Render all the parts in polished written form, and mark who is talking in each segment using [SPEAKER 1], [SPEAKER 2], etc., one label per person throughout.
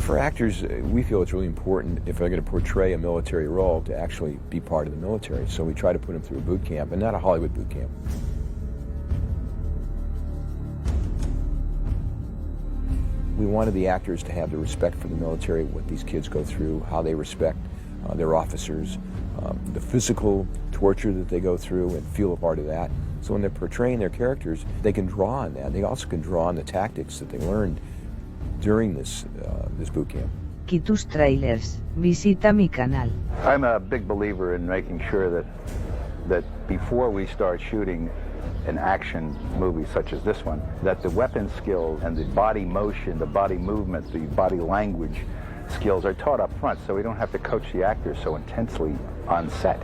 [SPEAKER 1] For actors, we feel it's really important, if they're going to portray a military role, to actually be part of the military. So we try to put them through a boot camp, and not a Hollywood boot camp. We wanted the actors to have the respect for the military, what these kids go through, how they respect their officers, the physical torture that they go through, and feel a part of that. So when they're portraying their characters, they can draw on that. They also can draw on the tactics that they learned during this boot camp.
[SPEAKER 2] Tus trailers, visita mi canal.
[SPEAKER 3] I'm a big believer in making sure that before we start shooting an action movie such as this one, that the weapon skills and the body motion, the body movement, the body language skills are taught up front, so we don't have to coach the actors so intensely on set.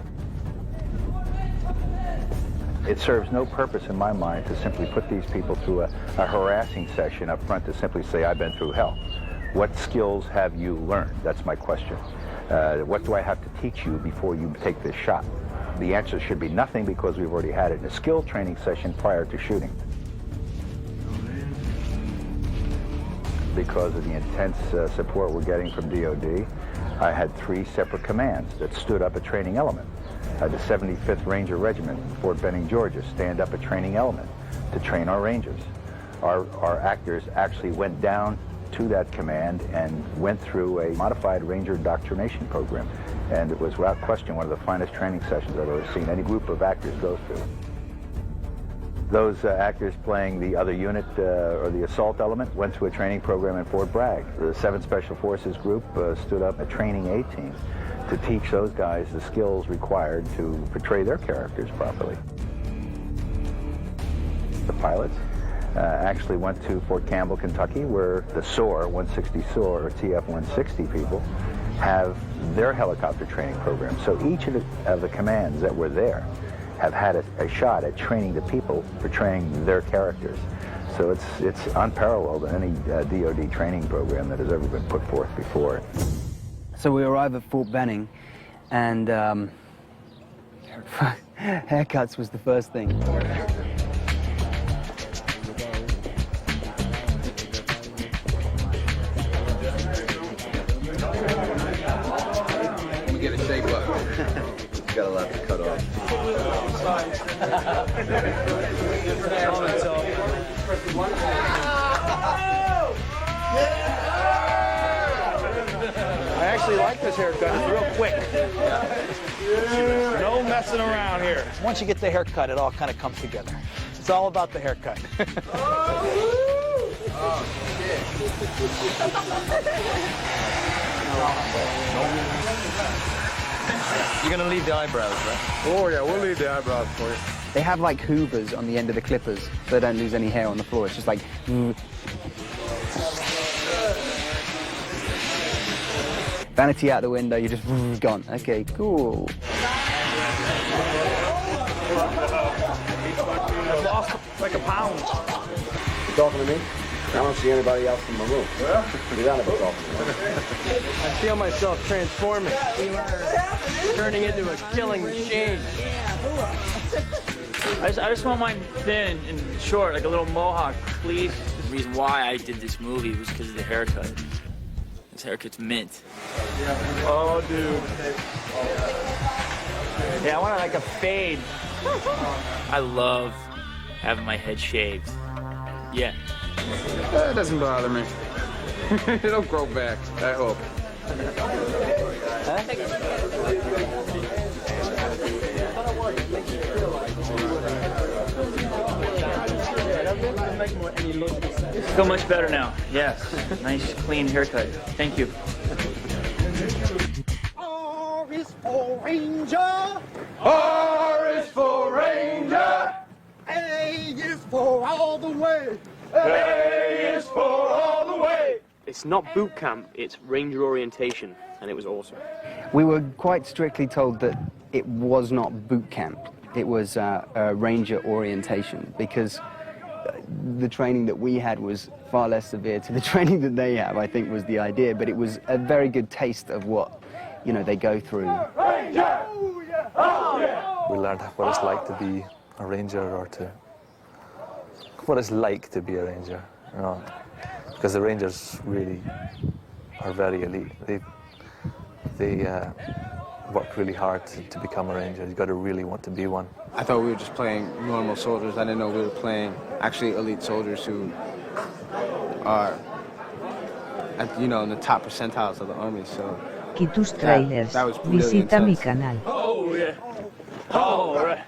[SPEAKER 3] It serves no purpose in my mind to simply put these people through a harassing session up front to simply say, I've been through hell. What skills have you learned? That's my question. What do I have to teach you before you take this shot? The answer should be nothing, because we've already had it in a skill training session prior to shooting. Because of the intense support we're getting from DOD, I had 3 separate commands that stood up a training element. The 75th Ranger Regiment in Fort Benning, Georgia, stand up a training element to train our Rangers. Our actors actually went down to that command and went through a modified Ranger indoctrination program. And it was without question one of the finest training sessions I've ever seen any group of actors go through. Those actors playing the other unit or the assault element went through a training program in Fort Bragg. The 7th Special Forces group stood up a training A-team to teach those guys the skills required to portray their characters properly. The pilots actually went to Fort Campbell, Kentucky, where the SOAR, 160 SOAR, or TF-160 people, have their helicopter training program. So each of the commands that were there have had a shot at training the people, portraying their characters. So it's unparalleled in any DOD training program that has ever been put forth before.
[SPEAKER 4] So we arrive at Fort Benning, and haircuts was the first thing.
[SPEAKER 5] Let me get a shape up. Got a lot to cut off.
[SPEAKER 6] I actually like this haircut. It's real quick. No messing around here. Once you get the haircut, it all kind of comes together. It's all about the haircut.
[SPEAKER 5] You're gonna leave the eyebrows, right?
[SPEAKER 6] Oh yeah, we'll leave the eyebrows for you.
[SPEAKER 4] They have like hoovers on the end of the clippers, so they don't lose any hair on the floor. It's just like... Vanity out the window, you're just gone. Okay, cool.
[SPEAKER 6] I lost like a pound.
[SPEAKER 7] You talking to me? I don't see anybody else in the room. You gotta be talking to me.
[SPEAKER 8] I feel myself transforming, turning into a killing machine.
[SPEAKER 9] I just want mine thin and short, like a little mohawk, please. The reason why I did this movie was because of the haircut. This haircut's mint.
[SPEAKER 6] Oh, dude. Yeah, I want like a fade.
[SPEAKER 9] I love having my head shaved. Yeah.
[SPEAKER 5] That doesn't bother me. It'll grow back, I hope.
[SPEAKER 9] Feel much better now. Yes. Nice, clean haircut. Thank you.
[SPEAKER 6] R is for Ranger.
[SPEAKER 7] R is for Ranger.
[SPEAKER 6] A is for all the way.
[SPEAKER 7] A is for all the way.
[SPEAKER 8] It's not boot camp, it's Ranger orientation, and it was awesome.
[SPEAKER 4] We were quite strictly told that it was not boot camp. It was Ranger orientation, because the training that we had was far less severe to the training that they have, I think was the idea, but it was a very good taste of what, you know, they go through.
[SPEAKER 7] Ranger! Oh, yeah!
[SPEAKER 10] We learned what it's like to be a ranger, or what it's like to be a ranger, you know, because the rangers really very elite. They work really hard to become a ranger. You've got to really want to be one.
[SPEAKER 5] I thought we were just playing normal soldiers. I didn't know we were playing actually elite soldiers who are, in the top percentiles of the army. So
[SPEAKER 2] Quitus Trailers,
[SPEAKER 5] that was really
[SPEAKER 2] visita mi
[SPEAKER 5] intense.
[SPEAKER 2] canal.
[SPEAKER 9] Oh yeah. Oh right.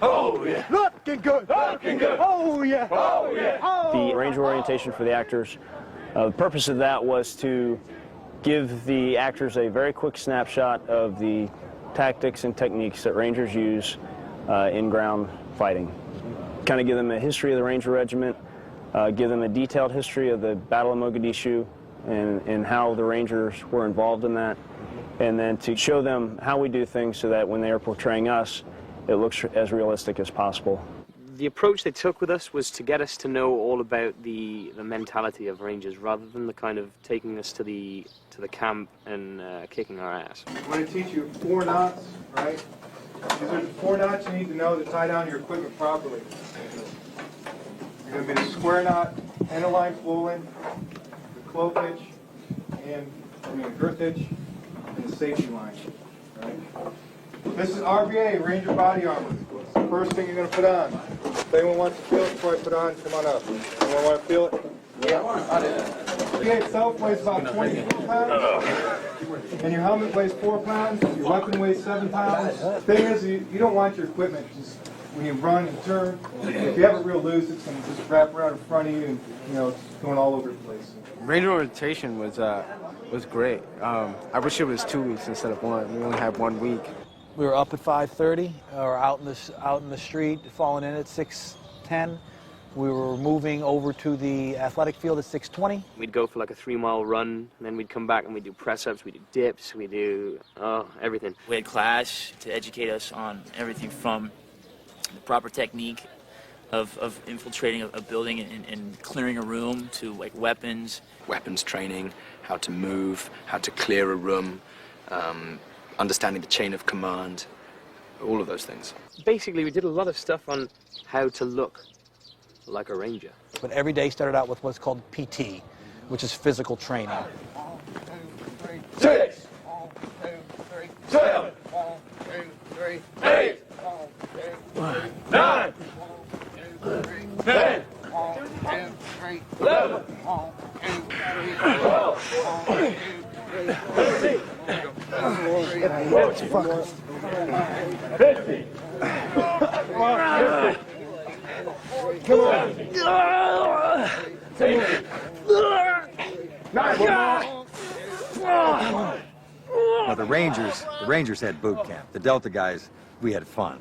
[SPEAKER 9] Oh yeah.
[SPEAKER 8] Looking good. Looking good. Oh yeah.
[SPEAKER 9] Oh yeah.
[SPEAKER 11] The ranger orientation for the actors, the purpose of that was to give the actors a very quick snapshot of the tactics and techniques that rangers use in ground fighting. Kind of give them a history of the Ranger Regiment, give them a detailed history of the Battle of Mogadishu and how the Rangers were involved in that, and then to show them how we do things so that when they are portraying us, it looks as realistic as possible.
[SPEAKER 12] The approach they took with us was to get us to know all about the mentality of Rangers, rather than the kind of taking us to the camp and kicking our ass.
[SPEAKER 13] I'm going to teach you 4 knots, right? These are the 4 knots you need to know to tie down your equipment properly. You're going to be the square knot, end-of-line flow in, the clove hitch, the girth hitch, and the safety line, right? This is RBA, Ranger Body Armor. It's the first thing you're going to put on. If anyone wants to feel it before I put on, come on up. Anyone want to feel it? Yeah. RBA itself weighs about 20 pounds, and your helmet weighs 4 pounds, your weapon weighs 7 pounds. The thing is, you don't want your equipment just when you run and turn. If you have it real loose, it's going to just wrap around in front of you, and it's going all over the place.
[SPEAKER 5] Ranger orientation was great. I wish it was 2 weeks instead of 1. We only had 1 week.
[SPEAKER 6] We were up at 5:30, or out in the street, falling in at 6:10. We were moving over to the athletic field at 6:20.
[SPEAKER 12] We'd go for like a 3-mile run, and then we'd come back and we'd do press-ups, we'd do dips, we'd do everything.
[SPEAKER 9] We had class to educate us on everything from the proper technique of infiltrating a building and clearing a room to like weapons.
[SPEAKER 14] Weapons training, how to move, how to clear a room, understanding the chain of command, all of those things.
[SPEAKER 12] Basically, we did a lot of stuff on how to look like a ranger.
[SPEAKER 6] But every day started out with what's called PT, which is physical training.
[SPEAKER 8] 6, 7, 8, 9, 10, 11, 12, 13, 50. Come on.
[SPEAKER 3] Now the Rangers had boot camp. The Delta guys, we had fun.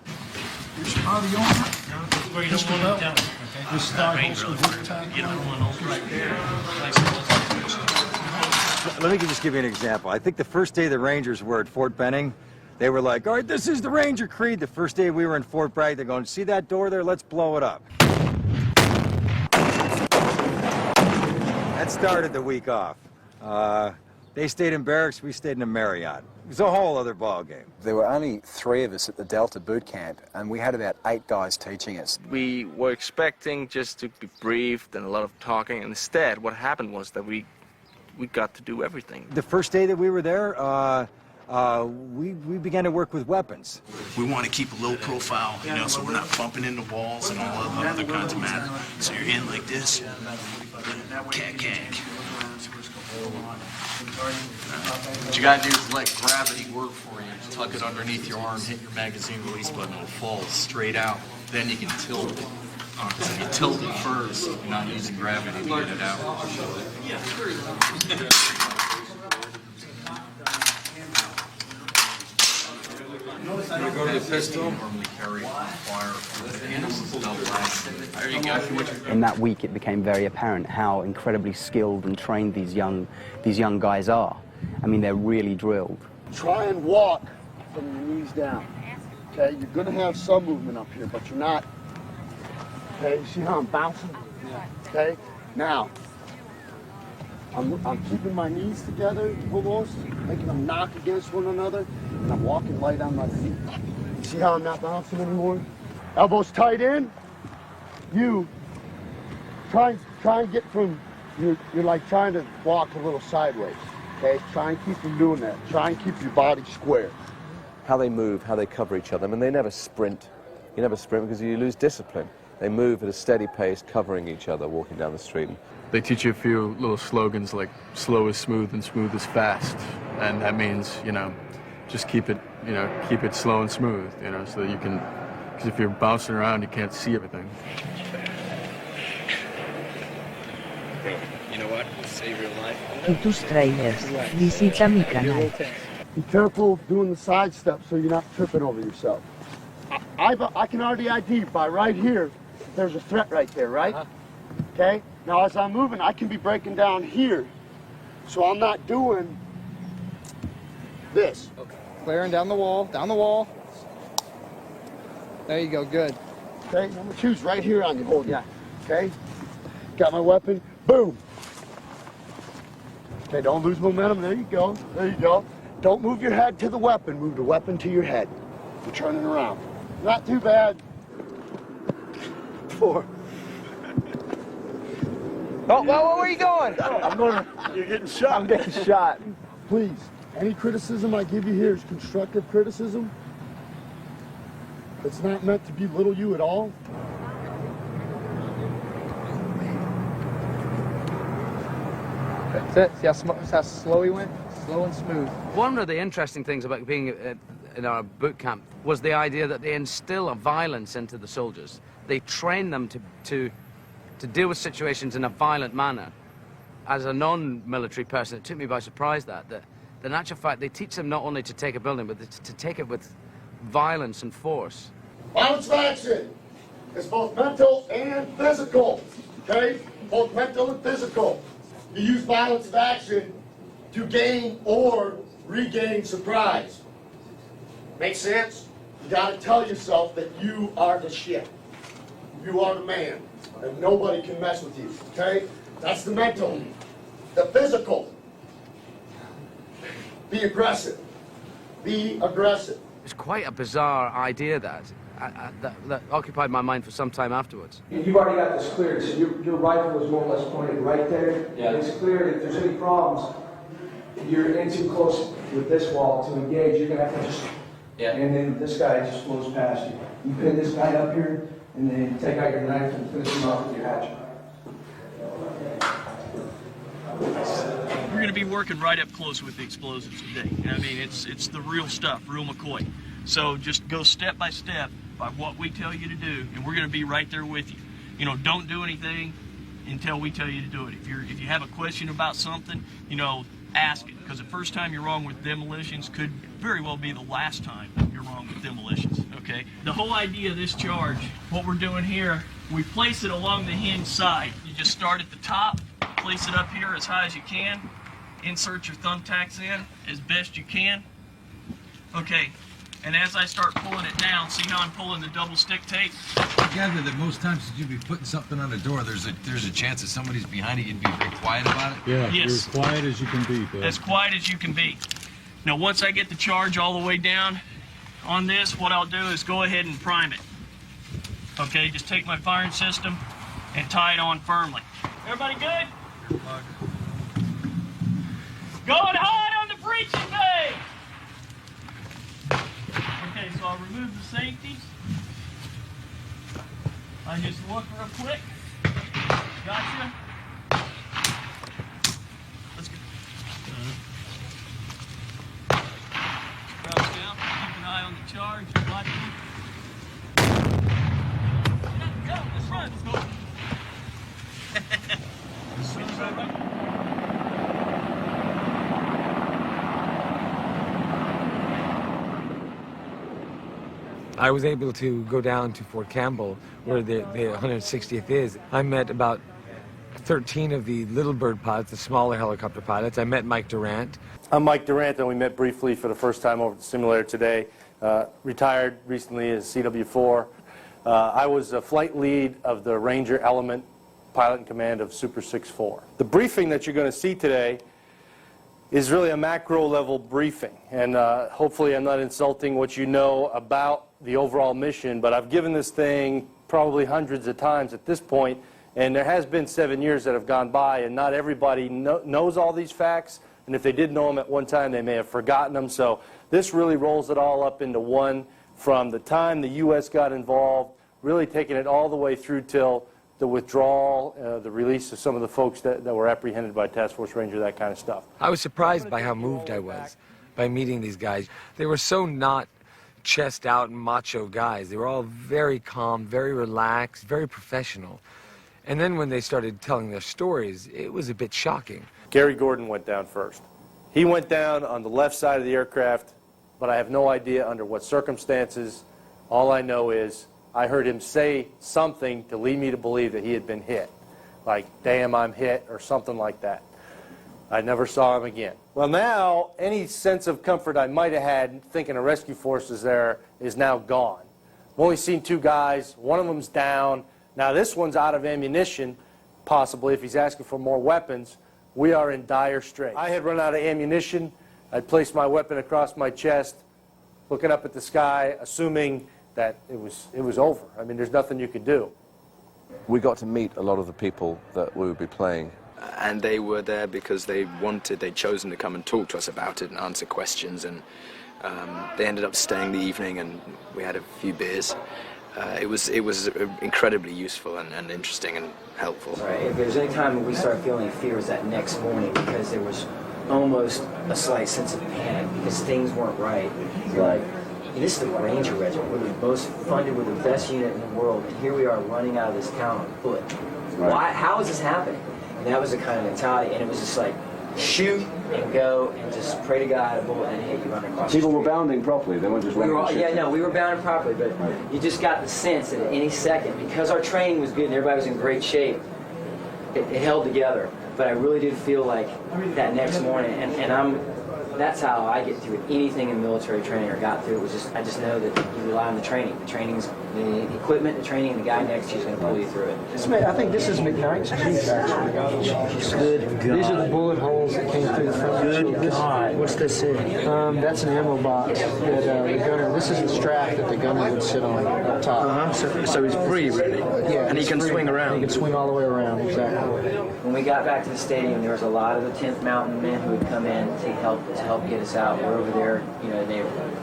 [SPEAKER 3] Let me just give you an example. I think the first day the Rangers were at Fort Benning, they were like, all right, this is the Ranger Creed. The first day we were in Fort Bragg, they're going, see that door there? Let's blow it up. That started the week off. They stayed in barracks, we stayed in a Marriott. It was a whole other ball game.
[SPEAKER 15] There were only 3 of us at the Delta boot camp, and we had about 8 guys teaching us.
[SPEAKER 16] We were expecting just to be briefed and a lot of talking, and instead what happened was that we got to do everything.
[SPEAKER 3] The first day that we were there, we began to work with weapons.
[SPEAKER 17] We want to keep a low profile, so we're not bumping into walls and all of other kinds of matter. So you're in like this, cack.
[SPEAKER 18] What you gotta do is let gravity work for you. Tuck it underneath your arm, hit your magazine release button, it'll fall straight out. Then you can tilt it. Because if you tilt it first, you're not using gravity to get it out.
[SPEAKER 12] You go to the pistol. Normally carry fire. There you go.
[SPEAKER 4] In that week, it became very apparent how incredibly skilled and trained these young guys are. I mean, they're really drilled.
[SPEAKER 19] Try and walk from your knees down. Okay, you're gonna have some movement up here, but you're not. Okay, you see how I'm bouncing? Yeah. Okay, now I'm keeping my knees together almost, making them knock against one another, and I'm walking light on my feet. You see how I'm not bouncing anymore? Elbows tight in. You try and get from, you're like trying to walk a little sideways. Okay? Try and keep from doing that. Try and keep your body square.
[SPEAKER 10] How they move, how they cover each other. I mean, they never sprint. You never sprint because you lose discipline. They move at a steady pace, covering each other, walking down the street.
[SPEAKER 5] They teach you a few little slogans like slow is smooth and smooth is fast. And that means, you know, just keep it slow and smooth, you know, so that you can, because if you're bouncing around, you can't see everything.
[SPEAKER 18] You know what? Save your life.
[SPEAKER 2] Y tus trailers, visita mi canal.
[SPEAKER 19] Be careful doing the side step so you're not tripping over yourself. I can already ID by right here, there's a threat right there, right? Okay? Now as I'm moving, I can be breaking down here. So I'm not doing this.
[SPEAKER 8] Okay. Clearing down the wall, down the wall. There you go, good.
[SPEAKER 19] Okay, number two's right here on you, hold it. Yeah. Okay? Got my weapon, boom. Okay, don't lose momentum, there you go, there you go. Don't move your head to the weapon, move the weapon to your head. You're turning around. Not too bad. 4.
[SPEAKER 8] Oh, well, where are you going?
[SPEAKER 19] You're getting shot.
[SPEAKER 8] I'm getting shot.
[SPEAKER 19] Please, any criticism I give you here is constructive criticism. It's not meant to belittle you at all.
[SPEAKER 8] That's it. See how slow he went? Slow and smooth.
[SPEAKER 20] One of the interesting things about being in our boot camp was the idea that they instill a violence into the soldiers. They train them to deal with situations in a violent manner. As a non-military person, it took me by surprise that in actual fact, they teach them not only to take a building, but to take it with violence and force.
[SPEAKER 19] Violence of action is both mental and physical, okay? Both mental and physical. You use violence of action to gain or regain surprise. Make sense? You gotta tell yourself that you are the shit. You are the man, and nobody can mess with you, okay? That's the mental. The physical. Be aggressive. Be aggressive.
[SPEAKER 20] It's quite a bizarre idea that occupied my mind for some time afterwards.
[SPEAKER 21] You've already got this cleared, so your rifle is more or less pointed right there. Yeah. It's cleared. If there's any problems, you're in too close with this wall to engage. You're gonna have to just, and then this guy just flows past you. You pin this guy up here, and then take out your knife and finish him off with your hatchet.
[SPEAKER 17] We're going to be working right up close with the explosives today. I mean, it's the real stuff, real McCoy. So just go step by step by what we tell you to do, and we're going to be right there with you. You know, don't do anything until we tell you to do it. If you have a question about something, you know, ask it, because the first time you're wrong with demolitions could very well be the last time you're wrong with demolitions, okay? The whole idea of this charge, what we're doing here, we place it along the hinge side. You just start at the top, place it up here as high as you can, insert your thumbtacks in as best you can. Okay, and as I start pulling it down, see how I'm pulling the double stick tape?
[SPEAKER 22] I gather that most times that you'd be putting something on the door, there's a chance that somebody's behind it, you'd be very quiet about it?
[SPEAKER 23] Yeah,
[SPEAKER 17] yes.
[SPEAKER 23] You're as quiet as you can be, Bill.
[SPEAKER 17] As quiet as you can be. Now once I get the charge all the way down on this, what I'll do is go ahead and prime it. Okay, just take my firing system and tie it on firmly. Everybody good? Going hard on the breaching bay! Okay, so I'll remove the safeties. I just look real quick. Gotcha. Let's go. Crouch down, keep an eye on the charge. Watch it. Go, let's run. Let's go.
[SPEAKER 24] I was able to go down to Fort Campbell, where the 160th is. I met about 13 of the Little Bird pilots, the smaller helicopter pilots. I met Mike Durant.
[SPEAKER 25] I'm Mike Durant, and we met briefly for the first time over at the simulator today. Retired recently as CW4. I was a flight lead of the Ranger Element, pilot in command of Super 6-4. The briefing that you're going to see today is really a macro level briefing, and hopefully I'm not insulting what you know about the overall mission, but I've given this thing probably hundreds of times at this point, and there has been 7 years that have gone by, and not everybody knows all these facts. and if they did know them at one time, they may have forgotten them. So this really rolls it all up into one from the time the U.S. got involved, really taking it all the way through till the withdrawal, the release of some of the folks that were apprehended by Task Force Ranger, that kind of stuff.
[SPEAKER 24] I was surprised by how moved I was by meeting these guys. They were so not chest out and macho guys. They were all very calm, very relaxed, very professional. And then when they started telling their stories, it was a bit shocking.
[SPEAKER 25] Gary Gordon went down first. He went down on the left side of the aircraft, but I have no idea under what circumstances. All I know is I heard him say something to lead me to believe that he had been hit. Like, damn, I'm hit, or something like that. I never saw him again. Well, now, any sense of comfort I might have had thinking a rescue force is there is now gone. I've only seen two guys. One of them's down. Now, this one's out of ammunition, possibly, if he's asking for more weapons. We are in dire straits. I had run out of ammunition. I'd placed my weapon across my chest, looking up at the sky, assuming that it was over. I mean, there's nothing you could do.
[SPEAKER 10] We got to meet a lot of the people that we would be playing.
[SPEAKER 14] And they were there because they'd chosen to come and talk to us about it and answer questions, and they ended up staying the evening, and we had a few beers. It was incredibly useful and interesting and helpful.
[SPEAKER 1] Right. If there's any time when we started feeling fear, it was that next morning, because there was almost a slight sense of panic because things weren't right. Like, this is the Ranger Regiment. We're the most funded, we're the best unit in the world, and here we are running out of this town on foot.
[SPEAKER 10] Right.
[SPEAKER 1] Why? How is this happening? And that was the kind of mentality, and it was just like, shoot and go and just pray to God a bullet didn't hit you running across the street.
[SPEAKER 10] People were bounding properly. They weren't just running.
[SPEAKER 1] We were bounding properly, but you just got the sense that at any second, because our training was good and everybody was in great shape, it held together. But I really did feel like that next morning, and that's how I get through anything in military training, or got through it, was just, I just know that you rely on the training. The training's, the equipment, the training, and the guy next to you is going to pull you through it.
[SPEAKER 21] I think this is McKnight's Jeep, actually.
[SPEAKER 1] Good God.
[SPEAKER 21] These are the bullet holes that came through the front.
[SPEAKER 1] Good God. What's this in?
[SPEAKER 21] That's an ammo box that the gunner, this is the strap that the gunner would sit on up top.
[SPEAKER 14] So he's free, really?
[SPEAKER 21] Yeah.
[SPEAKER 14] And he can swing around?
[SPEAKER 21] He can swing all the way around, exactly.
[SPEAKER 1] When we got back to the stadium, there was a lot of the 10th Mountain men who would come in to help get us out. We're over there, the neighborhood.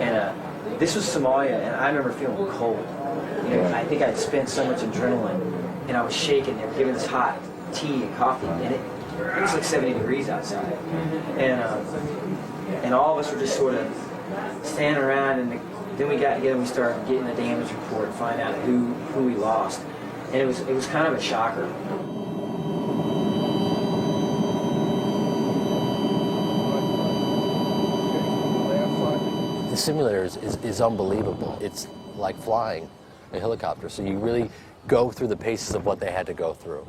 [SPEAKER 1] And this was Somalia, and I remember feeling cold. I think I'd spent so much adrenaline, and I was shaking. They were giving us hot tea and coffee, and it was like 70 degrees outside. And all of us were just sort of standing around, and then we got together and we started getting a damage report and find out who we lost. And it was kind of a shocker.
[SPEAKER 7] The simulator is unbelievable. It's like flying a helicopter, so you really go through the paces of what they had to go through.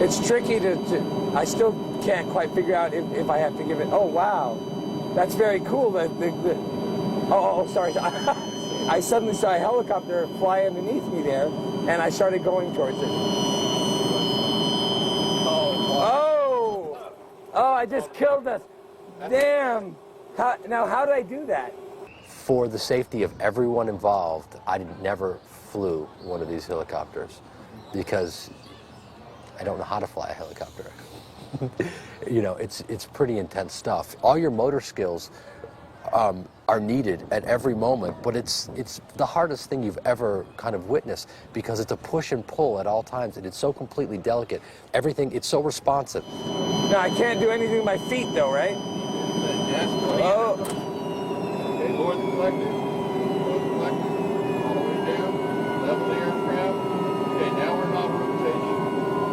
[SPEAKER 24] It's tricky I still can't quite figure out if I have to give it, oh wow, that's very cool. Sorry. I suddenly saw a helicopter fly underneath me there, and I started going towards it. Oh, I just killed us. Damn. How did I do that?
[SPEAKER 7] For the safety of everyone involved, I never flew one of these helicopters because I don't know how to fly a helicopter. It's pretty intense stuff. All your motor skills are needed at every moment, but it's the hardest thing you've ever kind of witnessed because it's a push and pull at all times, and it's so completely delicate. Everything, it's so responsive.
[SPEAKER 24] Now, I can't do anything with my feet, though, right?
[SPEAKER 5] Yes.
[SPEAKER 24] Oh.
[SPEAKER 5] Okay, lower the collector. All the way down. Level the aircraft. Okay, now we're in auto rotation.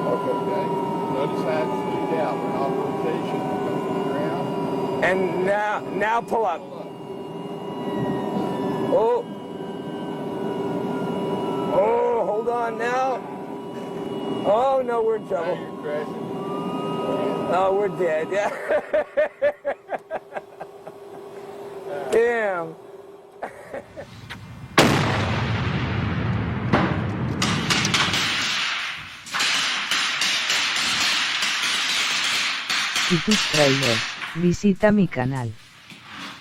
[SPEAKER 5] Okay. Notice how it flew out. We're in auto rotation. Come to the ground.
[SPEAKER 24] And now pull up. Oh, hold on now. Oh, no, we're in trouble.
[SPEAKER 5] Now you're crashing.
[SPEAKER 24] Oh, we're dead, yeah. Damn.
[SPEAKER 2] Si tus trailers, visita mi canal.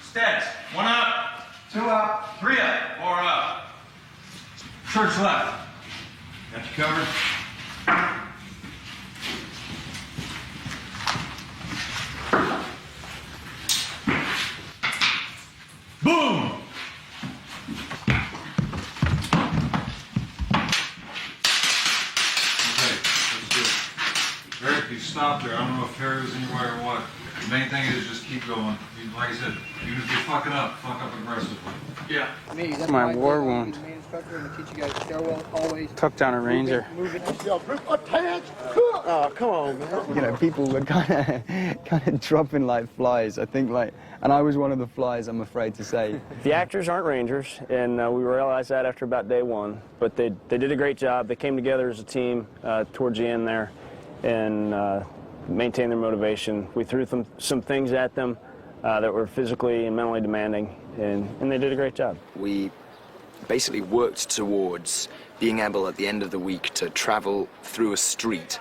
[SPEAKER 17] Stats, 1 up, 2
[SPEAKER 23] 2 up, 3 up, 4 up. Church left. Got you covered. Boom! Okay, let's do it. Eric, you stopped there. I don't know if Harry was in your way or what. The main thing is just keep going. Like I said, even if you're fucking up, fuck up aggressively.
[SPEAKER 8] Yeah.
[SPEAKER 6] That's my war wound. Took down a ranger.
[SPEAKER 19] Oh, come on, man.
[SPEAKER 4] You know, people were kind of dropping like flies. I think and I was one of the flies, I'm afraid to say.
[SPEAKER 8] The actors aren't rangers, and we realized that after about day one. But they did a great job. They came together as a team towards the end there, and maintained their motivation. We threw some things at them that were physically and mentally demanding, and they did a great job.
[SPEAKER 14] We basically worked towards being able at the end of the week to travel through a street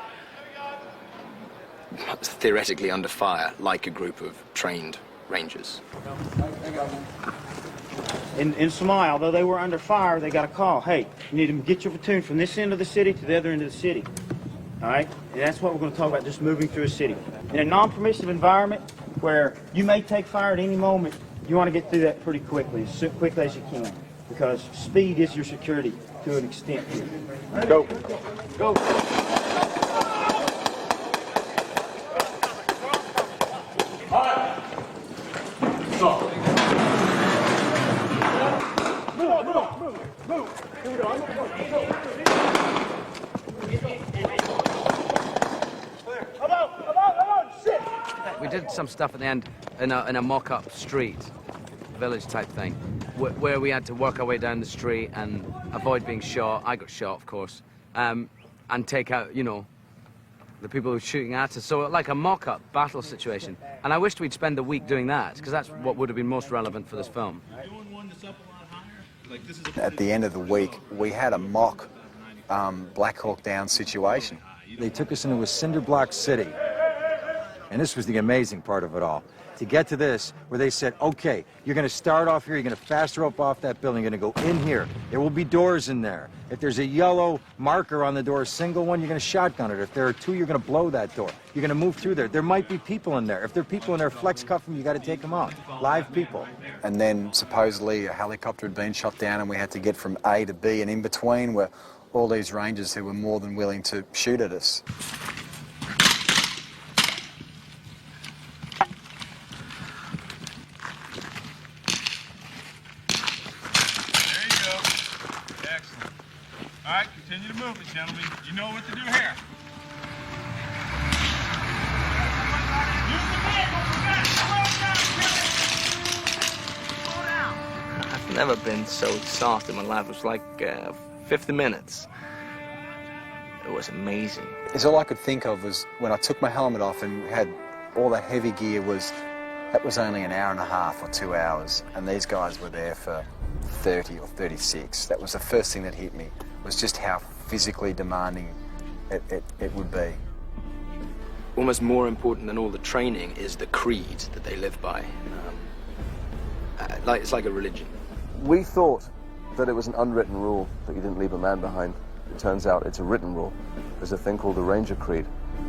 [SPEAKER 14] theoretically under fire like a group of trained rangers.
[SPEAKER 9] In Somalia, although they were under fire, they got a call. Hey, you need to get your platoon from this end of the city to the other end of the city. All right? And that's what we're going to talk about, just moving through a city. In a non-permissive environment where you may take fire at any moment, you want to get through that pretty quickly, as quickly as you can, because speed is your security to an extent here. Right? Go. Go.
[SPEAKER 23] All right. Stop. Move. Here we go.
[SPEAKER 20] We did some stuff at the end in a mock-up street, village type thing, where we had to work our way down the street and avoid being shot. I got shot, of course, and take out, you know, the people who were shooting at us. So like a mock-up battle situation. And I wished we'd spend the week doing that, because that's what would have been most relevant for this film.
[SPEAKER 11] At the end of the week, we had a mock Black Hawk Down situation.
[SPEAKER 13] They took us into a cinder block city. And this was the amazing part of it all. To get to this, where they said, okay, you're going to start off here, you're going to fast rope off that building, you're going to go in here. There will be doors in there. If there's a yellow marker on the door, a single one, you're going to shotgun it. If there are two, you're going to blow that door. You're going to move through there. There might be people in there. If there are people in there, flex cuff them, you got to take them out. Live people.
[SPEAKER 11] And then supposedly a helicopter had been shot down and we had to get from A to B, and in between were all these rangers who were more than willing to shoot at us.
[SPEAKER 23] All right, continue to move it, gentlemen. You know what to do here.
[SPEAKER 16] I've never been so exhausted in my life. It was like 50 minutes. It was amazing.
[SPEAKER 11] It's all I could think of was when I took my helmet off and had all the heavy gear that was only an hour and a half or 2 hours, and these guys were there for 30 or 36. That was the first thing that hit me, was just how physically demanding it would be.
[SPEAKER 14] Almost more important than all the training is the creed that they live by. It's like a religion.
[SPEAKER 10] We thought that it was an unwritten rule that you didn't leave a man behind. It turns out it's a written rule. There's a thing called the Ranger Creed,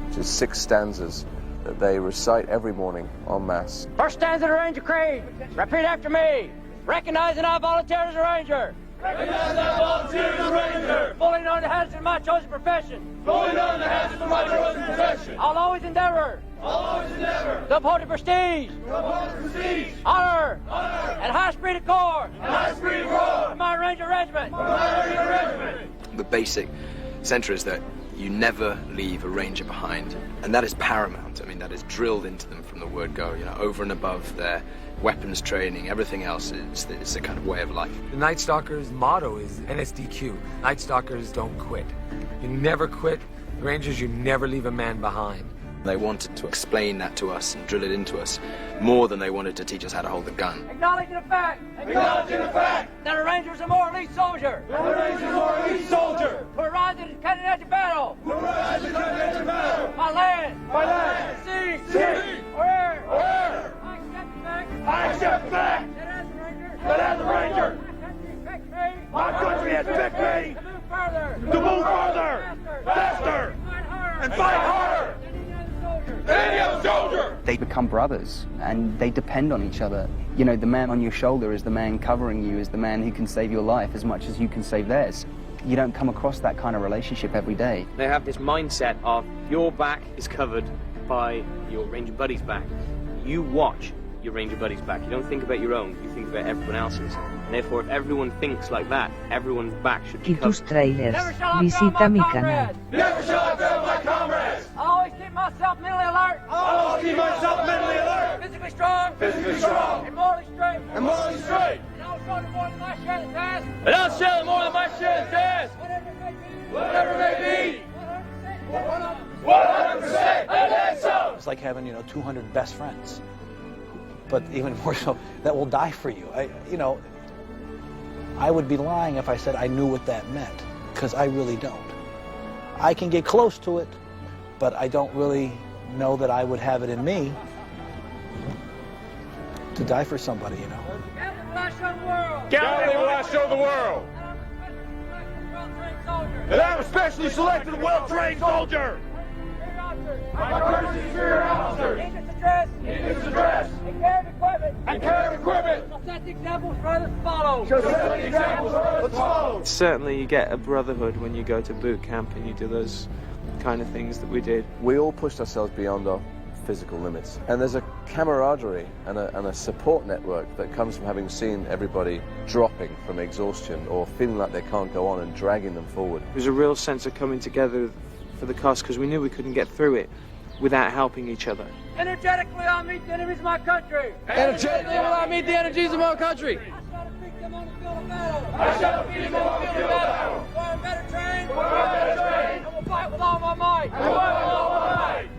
[SPEAKER 10] which is 6 stanzas that they recite every morning en masse.
[SPEAKER 8] First stanza of the Ranger Creed. Repeat after me. Recognizing I volunteer as a ranger.
[SPEAKER 23] Recognize I volunteer as a ranger.
[SPEAKER 8] Fully knowing the hazards of my chosen profession.
[SPEAKER 23] Fully knowing the hazards of my chosen profession.
[SPEAKER 8] I'll always endeavor. To uphold the prestige. Honor. And high spirit of corps. For my ranger regiment.
[SPEAKER 14] The basic center is that you never leave a ranger behind, and that is paramount. I mean, that is drilled into them from the word go, you know, over and above their weapons training. Everything else is a kind of way of life.
[SPEAKER 15] The Night Stalker's motto is NSDQ. Night Stalkers don't quit. You never quit. Rangers, you never leave a man behind.
[SPEAKER 14] They wanted to explain that to us and drill it into us more than they wanted to teach us how to hold the gun.
[SPEAKER 8] Acknowledging the fact. That a ranger is a more elite soldier. Who arrives at the cutting edge of battle. By land. Sea. Or air. I accept the fact. That as a ranger.
[SPEAKER 19] and fight harder than any other soldier.
[SPEAKER 4] They become brothers, and they depend on each other. You know, the man on your shoulder is the man covering you, is the man who can save your life as much as you can save theirs. You don't come across that kind of relationship every day.
[SPEAKER 3] They have this mindset of your back is covered by your Ranger buddy's back. You watch your Ranger buddy's back. You don't think about your own, you think about everyone else's. And therefore, if everyone thinks like that, everyone's back should be
[SPEAKER 2] Y tus
[SPEAKER 3] covered.
[SPEAKER 2] trailers, visita mi canal.
[SPEAKER 19] Never shall I fail my comrades.
[SPEAKER 12] I always keep myself mentally alert.
[SPEAKER 19] I always keep myself mentally alert.
[SPEAKER 12] Physically strong.
[SPEAKER 19] Physically strong.
[SPEAKER 12] And morally straight.
[SPEAKER 19] And morally straight.
[SPEAKER 12] And I'll show them more than my share of the task.
[SPEAKER 19] And I'll show them more than my share of the task. Whatever it may be. 100%. And then some.
[SPEAKER 18] It's like having, 200 best friends. But even more so, that will die for you. I would be lying if I said I knew what that meant, because I really don't. I can get close to it, but I don't really know that I would have it in me to die for somebody,
[SPEAKER 19] Gallantly will I show the world. And I'm especially selected a well-trained soldier. My courtesy is your officers. Needless to dress.
[SPEAKER 12] And care of equipment.
[SPEAKER 19] And care of equipment.
[SPEAKER 12] Shall set the examples for others to follow.
[SPEAKER 19] Shall set the examples for others to follow.
[SPEAKER 22] Certainly you get a brotherhood when you go to boot camp and you do those kind of things that we did.
[SPEAKER 10] We all pushed ourselves beyond our physical limits. And there's a camaraderie and a support network that comes from having seen everybody dropping from exhaustion or feeling like they can't go on and dragging them forward.
[SPEAKER 22] There was a real sense of coming together for the cause because we knew we couldn't get through it without helping each other.
[SPEAKER 12] Energetically, I'll meet the enemies of my country.
[SPEAKER 22] Energetically, will I meet the energies of my country.
[SPEAKER 12] I shall defeat them on the field of battle. For I'm better trained. I will fight with all my might.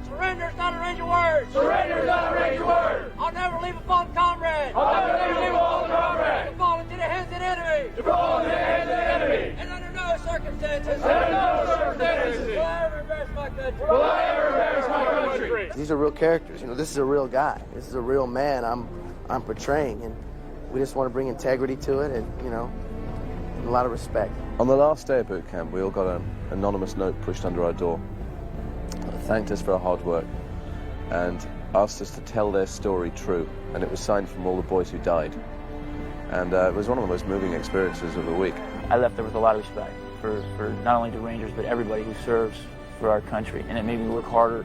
[SPEAKER 12] Surrender is not a Ranger word.
[SPEAKER 19] Surrender is not a Ranger word.
[SPEAKER 12] I'll never leave a fallen comrade.
[SPEAKER 19] I'll never leave a fallen comrade.
[SPEAKER 12] To fall into the hands of the enemy.
[SPEAKER 19] To fall into the hands of the enemy.
[SPEAKER 12] And under no circumstances.
[SPEAKER 19] And under no circumstances.
[SPEAKER 12] Will I ever embarrass my country.
[SPEAKER 19] Will I ever embarrass my country.
[SPEAKER 25] These are real characters. This is a real guy. This is a real man I'm portraying, and we just want to bring integrity to it, and a lot of respect.
[SPEAKER 10] On the last day of boot camp, we all got an anonymous note pushed under our door. It thanked us for our hard work and asked us to tell their story true. And it was signed from all the boys who died. And it was one of the most moving experiences of the week.
[SPEAKER 26] I left there with a lot of respect for not only the Rangers, but everybody who serves for our country. And it made me work harder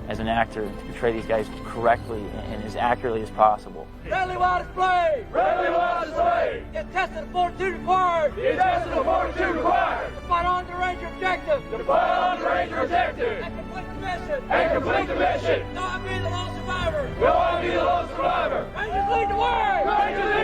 [SPEAKER 26] as an actor to portray these guys correctly and as accurately as possible.
[SPEAKER 12] Readily while displayed!
[SPEAKER 19] Readily while displayed!
[SPEAKER 12] Get tested the fortitude required!
[SPEAKER 19] Get tested the fortitude required!
[SPEAKER 12] To fight on the Ranger objective!
[SPEAKER 19] To fight on the Ranger objective!
[SPEAKER 12] And complete the mission!
[SPEAKER 19] And complete the mission!
[SPEAKER 12] Though I be the lone survivor!
[SPEAKER 19] Though I be the lone survivor!
[SPEAKER 12] Rangers lead the way!
[SPEAKER 19] Rangers